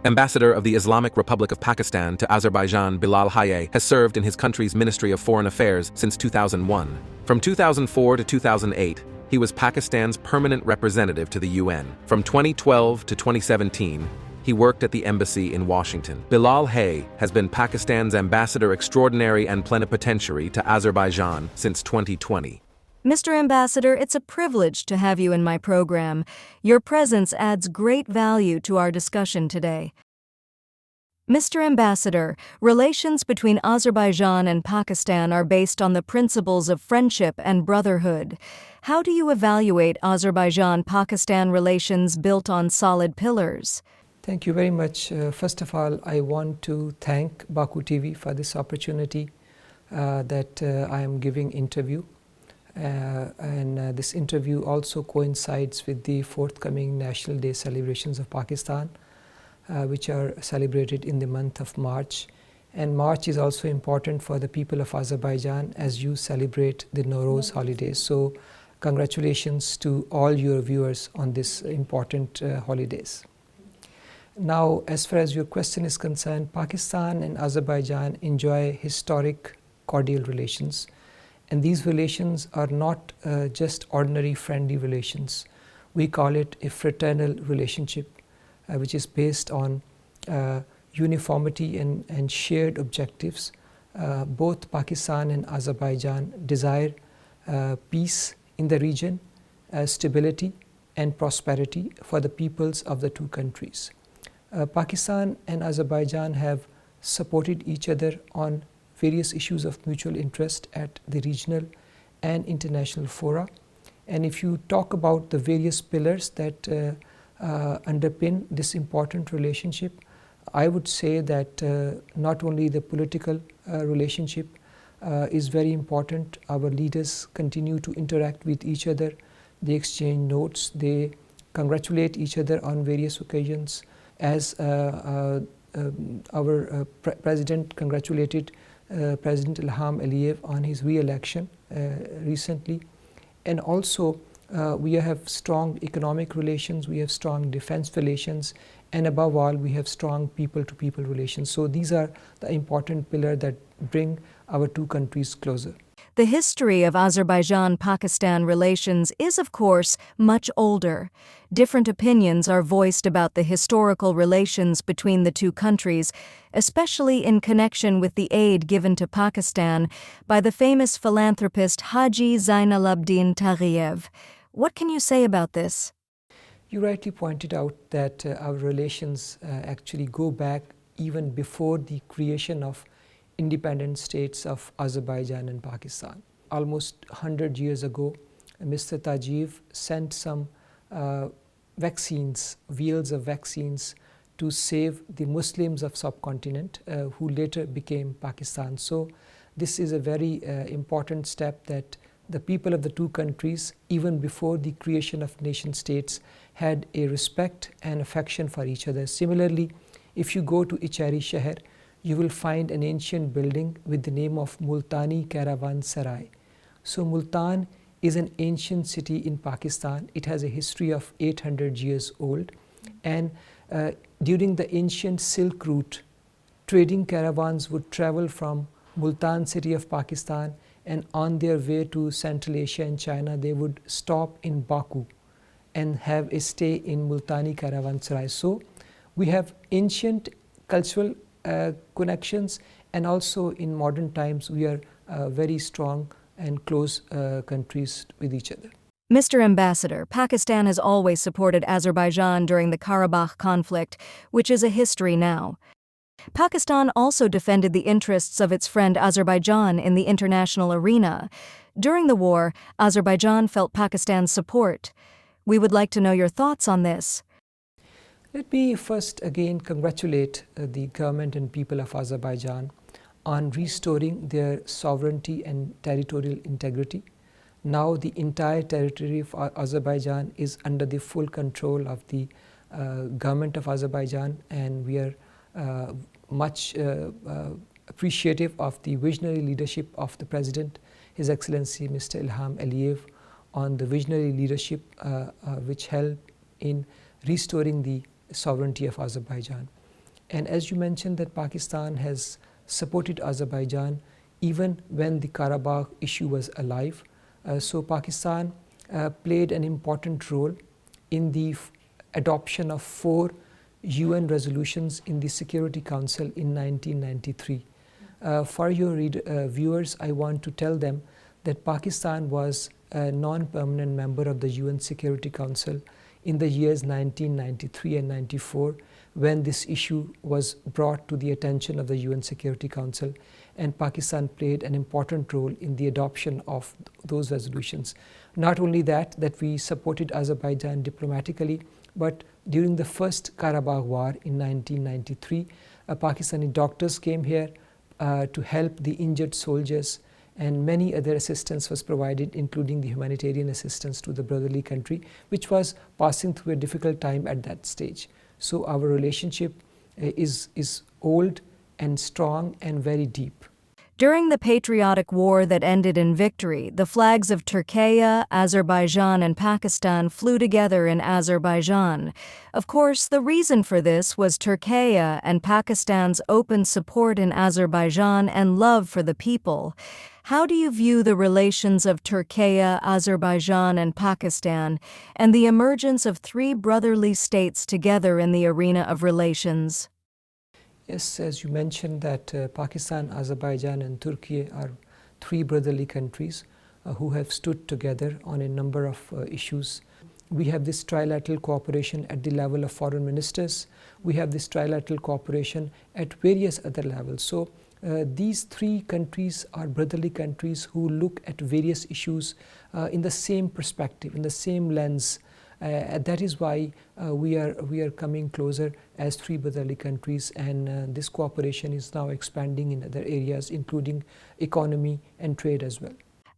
Ambassador of the Islamic Republic of Pakistan to Azerbaijan Bilal Hayee has served in his country's Ministry of Foreign Affairs since 2001. From 2004 to 2008, he was Pakistan's permanent representative to the UN. From 2012 to 2017, he worked at the embassy in Washington. Bilal Hayee has been Pakistan's ambassador extraordinary and plenipotentiary to Azerbaijan since 2020. Mr. Ambassador, it's a privilege to have you in my program. Your presence adds great value to our discussion today. Mr. Ambassador, relations between Azerbaijan and Pakistan are based on the principles of friendship and brotherhood. How do you evaluate Azerbaijan-Pakistan relations built on solid pillars? Thank you very much. First of all, I want to thank Baku TV for this opportunity that I am giving interview. This interview also coincides with the forthcoming National Day celebrations of Pakistan, which are celebrated in the month of March. And March is also important for the people of Azerbaijan as you celebrate the Nowruz holidays. So congratulations to all your viewers on this important holidays. Now, as far as your question is concerned, Pakistan and Azerbaijan enjoy historic cordial relations. And these relations are not just ordinary friendly relations. We call it a fraternal relationship, which is based on uniformity and shared objectives. Both Pakistan and Azerbaijan desire peace in the region, stability and prosperity for the peoples of the two countries. Pakistan and Azerbaijan have supported each other on various issues of mutual interest at the regional and international fora. And if you talk about the various pillars that underpin this important relationship, I would say that not only the political relationship is very important. Our leaders continue to interact with each other. They exchange notes. They congratulate each other on various occasions. As our president congratulated President Ilham Aliyev on his re-election recently. And also we have strong economic relations, we have strong defense relations, and above all we have strong people-to-people relations. So these are the important pillars that bring our two countries closer. The history of Azerbaijan-Pakistan relations is, of course, much older. Different opinions are voiced about the historical relations between the two countries, especially in connection with the aid given to Pakistan by the famous philanthropist Haji Zainalabdin Taghiyev. What can you say about this? You rightly pointed out that our relations actually go back even before the creation of independent states of Azerbaijan and Pakistan. Almost 100 years ago, Mr. Taghiyev sent some vaccines, vials of vaccines, to save the Muslims of subcontinent who later became Pakistan. So this is a very important step that the people of the two countries, even before the creation of nation states, had a respect and affection for each other. Similarly, if you go to Ichari Shahar, you will find an ancient building with the name of Multani Caravanserai. So Multan is an ancient city in Pakistan. It has a history of 800 years old. And during the ancient Silk Route, trading caravans would travel from Multan city of Pakistan, and on their way to Central Asia and China, they would stop in Baku and have a stay in Multani Caravanserai. So we have ancient cultural connections, and also in modern times we are very strong and close countries with each other. Mr. Ambassador, Pakistan has always supported Azerbaijan during the Karabakh conflict, which is a history now. Pakistan also defended the interests of its friend Azerbaijan in the international arena. During the war, Azerbaijan felt Pakistan's support. We would like to know your thoughts on this. Let me first again congratulate the government and people of Azerbaijan on restoring their sovereignty and territorial integrity. Now the entire territory of Azerbaijan is under the full control of the government of Azerbaijan, and we are much appreciative of the visionary leadership of the President, His Excellency Mr. Ilham Aliyev, on the visionary leadership which helped in restoring the sovereignty of Azerbaijan. And as you mentioned, that Pakistan has supported Azerbaijan even when the Karabakh issue was alive. So Pakistan played an important role in the adoption of 4 UN resolutions in the Security Council in 1993. For your viewers, I want to tell them that Pakistan was a non-permanent member of the UN Security Council in the years 1993 and 94, when this issue was brought to the attention of the UN Security Council, and Pakistan played an important role in the adoption of those resolutions. Not only that we supported Azerbaijan diplomatically, but during the first Karabakh War in 1993, Pakistani doctors came here to help the injured soldiers, and many other assistance was provided, including the humanitarian assistance to the brotherly country, which was passing through a difficult time at that stage. So our relationship is old and strong and very deep. During the patriotic war that ended in victory, the flags of Turkey, Azerbaijan, and Pakistan flew together in Azerbaijan. Of course, the reason for this was Turkey and Pakistan's open support in Azerbaijan and love for the people. How do you view the relations of Turkey, Azerbaijan, and Pakistan, and the emergence of 3 brotherly states together in the arena of relations? Yes, as you mentioned that Pakistan, Azerbaijan and Turkey are 3 brotherly countries who have stood together on a number of issues. We have this trilateral cooperation at the level of foreign ministers. We have this trilateral cooperation at various other levels. So these 3 countries are brotherly countries who look at various issues in the same perspective, in the same lens. That is why we are coming closer as 3 brotherly countries, and this cooperation is now expanding in other areas, including economy and trade as well.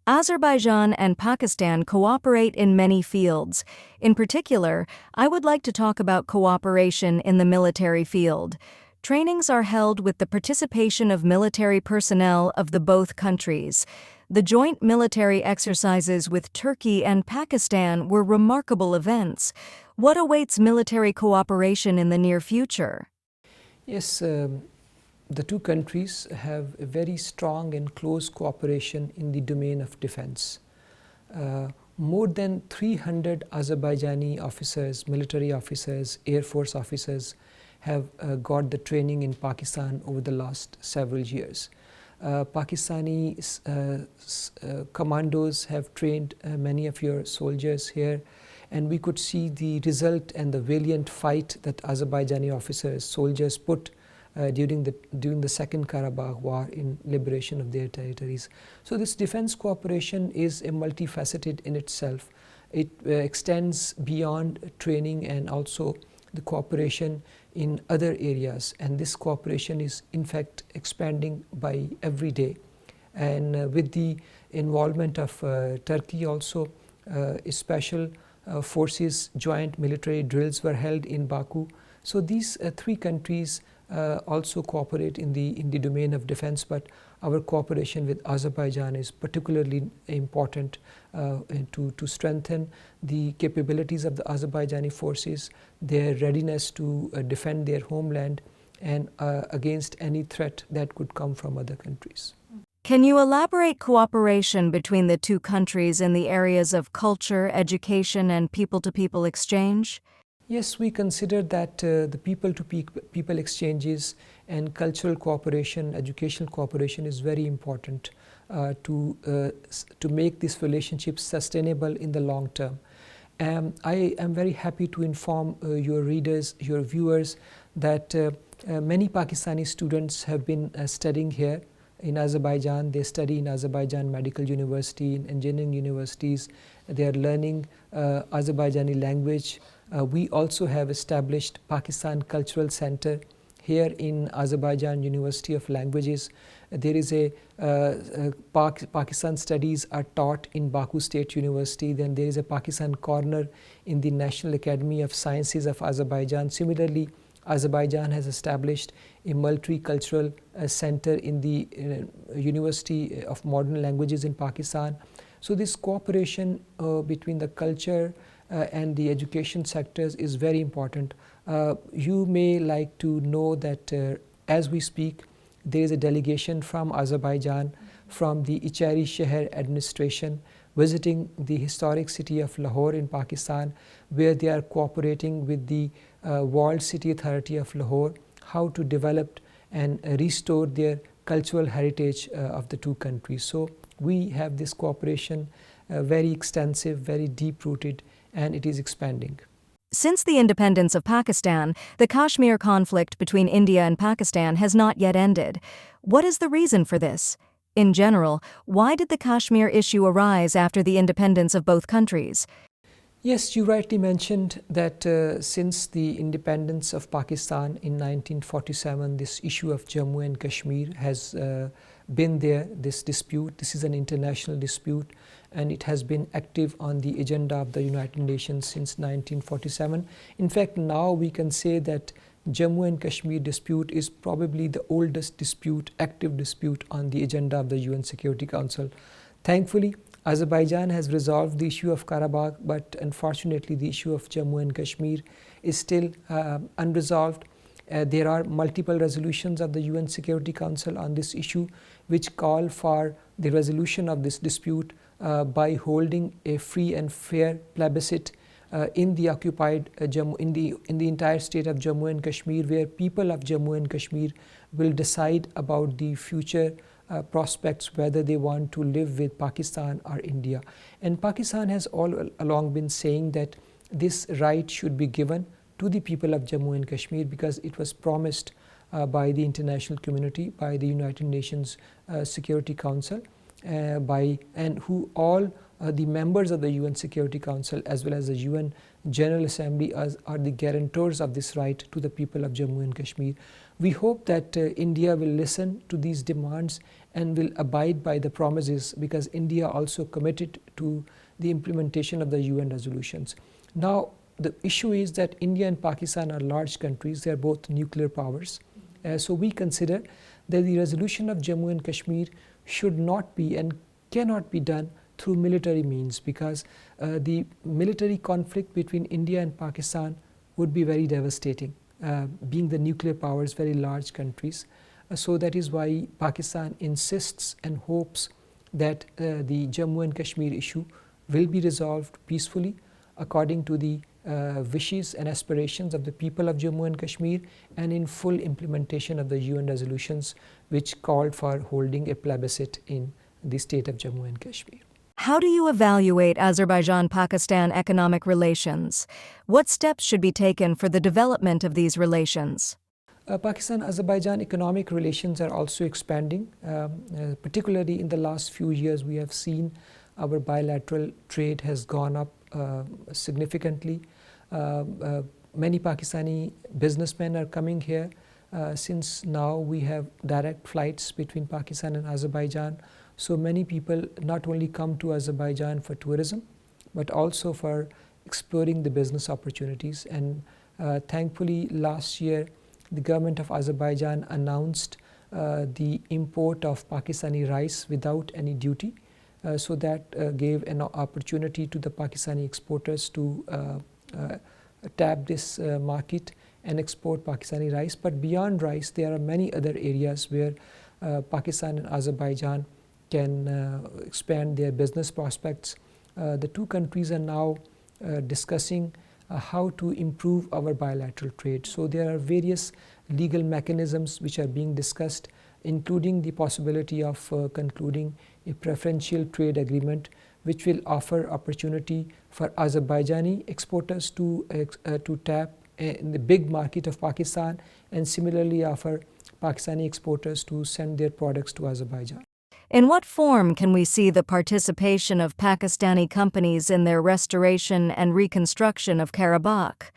Azerbaijan and Pakistan cooperate in many fields. In particular, I would like to talk about cooperation in the military field. Trainings are held with the participation of military personnel of the both countries. The joint military exercises with Turkey and Pakistan were remarkable events. What awaits military cooperation in the near future? Yes, the 2 countries have a very strong and close cooperation in the domain of defense. More than 300 Azerbaijani officers, military officers, Air Force officers have got the training in Pakistan over the last several years. Pakistani commandos have trained many of your soldiers here, and we could see the result and the valiant fight that Azerbaijani officers, soldiers put during the Second Karabakh War in liberation of their territories. So this defense cooperation is a multifaceted in itself. It extends beyond training and also the cooperation in other areas, and this cooperation is in fact expanding by every day. And with the involvement of Turkey also, special forces joint military drills were held in Baku. So these 3 countries also cooperate in the domain of defense, but our cooperation with Azerbaijan is particularly important to strengthen the capabilities of the Azerbaijani forces, their readiness to defend their homeland and against any threat that could come from other countries. Can you elaborate cooperation between the 2 countries in the areas of culture, education, and people-to-people exchange? Yes, we consider that the people-to-people exchanges and cultural cooperation, educational cooperation is very important to make this relationship sustainable in the long term. I am very happy to inform your readers, your viewers, that many Pakistani students have been studying here in Azerbaijan. They study in Azerbaijan Medical University, in engineering universities. They are learning Azerbaijani language. We also have established Pakistan Cultural Center here in Azerbaijan University of Languages. There is a Pakistan studies are taught in Baku State University. Then there is a Pakistan corner in the National Academy of Sciences of Azerbaijan. Similarly, Azerbaijan has established a multicultural center in the University of Modern Languages in Pakistan. So this cooperation between the culture and the education sectors is very important. You may like to know that as we speak, there is a delegation from Azerbaijan, from the Ichari Sheher administration, visiting the historic city of Lahore in Pakistan, where they are cooperating with the Walled City Authority of Lahore, how to develop and restore their cultural heritage of the two countries. So we have this cooperation very extensive, very deep-rooted, and it is expanding. Since the independence of Pakistan, the Kashmir conflict between India and Pakistan has not yet ended. What is the reason for this? In general, why did the Kashmir issue arise after the independence of both countries? Yes, you rightly mentioned that since the independence of Pakistan in 1947, this issue of Jammu and Kashmir has been there, this dispute. This is an international dispute, and it has been active on the agenda of the United Nations since 1947. In fact, now we can say that Jammu and Kashmir dispute is probably the oldest dispute, active dispute on the agenda of the UN Security Council. Thankfully, Azerbaijan has resolved the issue of Karabakh, but unfortunately the issue of Jammu and Kashmir is still unresolved. There are multiple resolutions of the UN Security Council on this issue which call for the resolution of this dispute by holding a free and fair plebiscite in the occupied Jammu, in the entire state of Jammu and Kashmir, where people of Jammu and Kashmir will decide about the future prospects, whether they want to live with Pakistan or India. And Pakistan has all along been saying that this right should be given to the people of Jammu and Kashmir because it was promised by the international community, by the United Nations Security Council, and who all the members of the UN Security Council as well as the UN General Assembly are the guarantors of this right to the people of Jammu and Kashmir. We hope that India will listen to these demands and will abide by the promises, because India also committed to the implementation of the UN resolutions. Now, the issue is that India and Pakistan are large countries. They are both nuclear powers. So we consider that the resolution of Jammu and Kashmir should not be and cannot be done through military means, because the military conflict between India and Pakistan would be very devastating, being the nuclear powers, very large countries. So that is why Pakistan insists and hopes that the Jammu and Kashmir issue will be resolved peacefully according to the wishes and aspirations of the people of Jammu and Kashmir, and in full implementation of the UN resolutions which called for holding a plebiscite in the state of Jammu and Kashmir. How do you evaluate Azerbaijan-Pakistan economic relations? What steps should be taken for the development of these relations? Pakistan-Azerbaijan economic relations are also expanding. Particularly in the last few years, we have seen our bilateral trade has gone up significantly. Many Pakistani businessmen are coming here since now we have direct flights between Pakistan and Azerbaijan. So many people not only come to Azerbaijan for tourism, but also for exploring the business opportunities. And thankfully, last year, the government of Azerbaijan announced the import of Pakistani rice without any duty. So that gave an opportunity to the Pakistani exporters to tap this market and export Pakistani rice. But beyond rice, there are many other areas where Pakistan and Azerbaijan can expand their business prospects. The two countries are now discussing how to improve our bilateral trade. So there are various legal mechanisms which are being discussed, including the possibility of concluding a preferential trade agreement which will offer opportunity for Azerbaijani exporters to tap in the big market of Pakistan, and similarly offer Pakistani exporters to send their products to Azerbaijan. In what form can we see the participation of Pakistani companies in their restoration and reconstruction of Karabakh?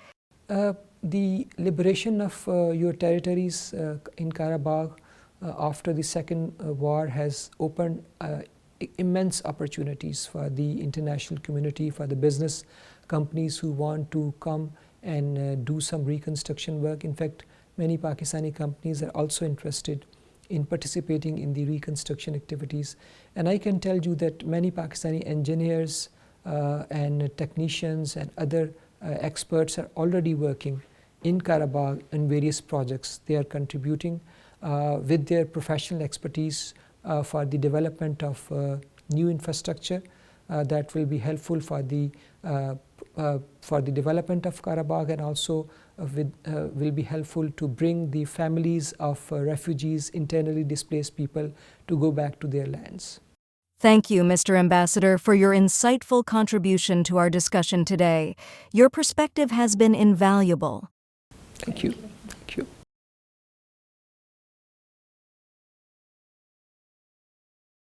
The liberation of your territories in Karabakh after the Second War has opened immense opportunities for the international community, for the business companies who want to come and do some reconstruction work. In fact, many Pakistani companies are also interested in participating in the reconstruction activities. And I can tell you that many Pakistani engineers and technicians and other experts are already working in Karabakh in various projects. They are contributing with their professional expertise for the development of new infrastructure that will be helpful for the development of Karabakh, and also will be helpful to bring the families of refugees, internally displaced people, to go back to their lands. Thank you, Mr. Ambassador, for your insightful contribution to our discussion today. Your perspective has been invaluable. Thank you.